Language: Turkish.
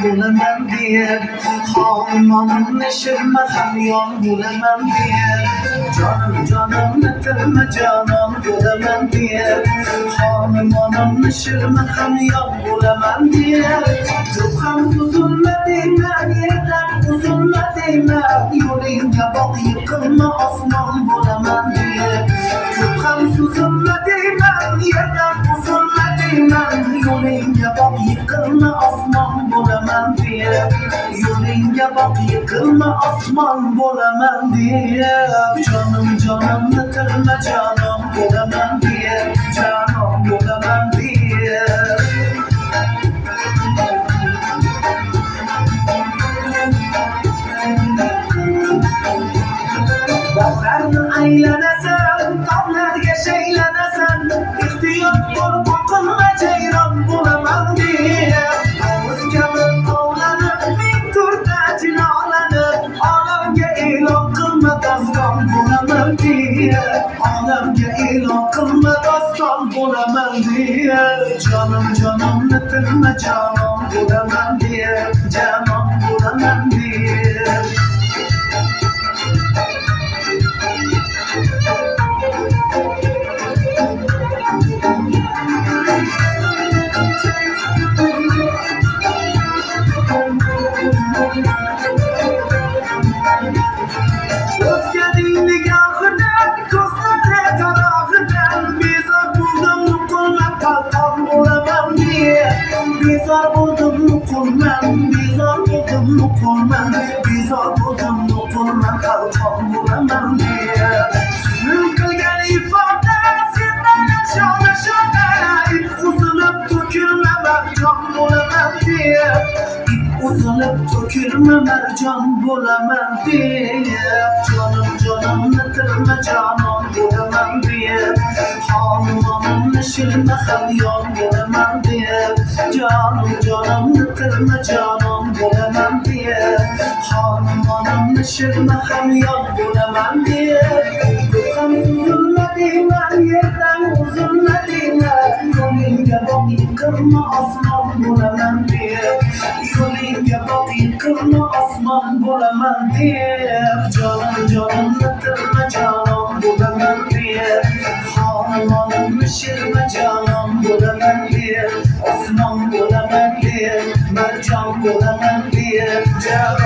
bulamam diye Hanım neşirme hamyon bulamam diye Canım bitirme canım bulamam diye Hanım neşirme hamyon bulamam diye Tüphan uzunma değme yerden uzunma değme Yoringe bak yıkılma aslan bulamam diye Tüphan uzunma değme yerden uzunma değme Yoringe bak yıkılma asman bulamam diye Yoringe bak yıkılma asman bulamam diye Canım bitirme canım bulamam diye Canım bulamam diye Dağlarını aylanasın, dağlarga şeylanasın İhtiyat bol bakılma ceyran bulamam diye Havuz kabi tovlanıp, bin turda cilalanıp Alamga e'lon qilma doston bulamam diye Alamga e'lon qilma doston bulamam diye Canım bitirme canım bulamam diye Canım bulamam diye Özgenin nigahıdan, gözleri karahıdan Bizar buldum nukulman kalkan bulamam diye Bizar buldum nukulman, bizar buldum nukulman Bizar buldum nukulman kalkan bulamam diye Sizin kılgan ifade senden aşağılaşana İp uzulup tökülme mercan bulamam diye Uzanıp tökülme mercan bulamam diye Canım bitirme canım bulamam diye Hanımın neşirme hamyon bulamam diye Canım bitirme canım bulamam diye Hanımın neşirme hamyon bulamam diye Uzunma değme yerden uzunma değme Yoringe bak yıkılma aslan bulamam diye Yoringe bak yıkılma asman bulamam diye Canım bitirme canım bulamam diye Hanımın neşirme canım bulamam diye Asman bulamam diye Mercan bulamam diye Canım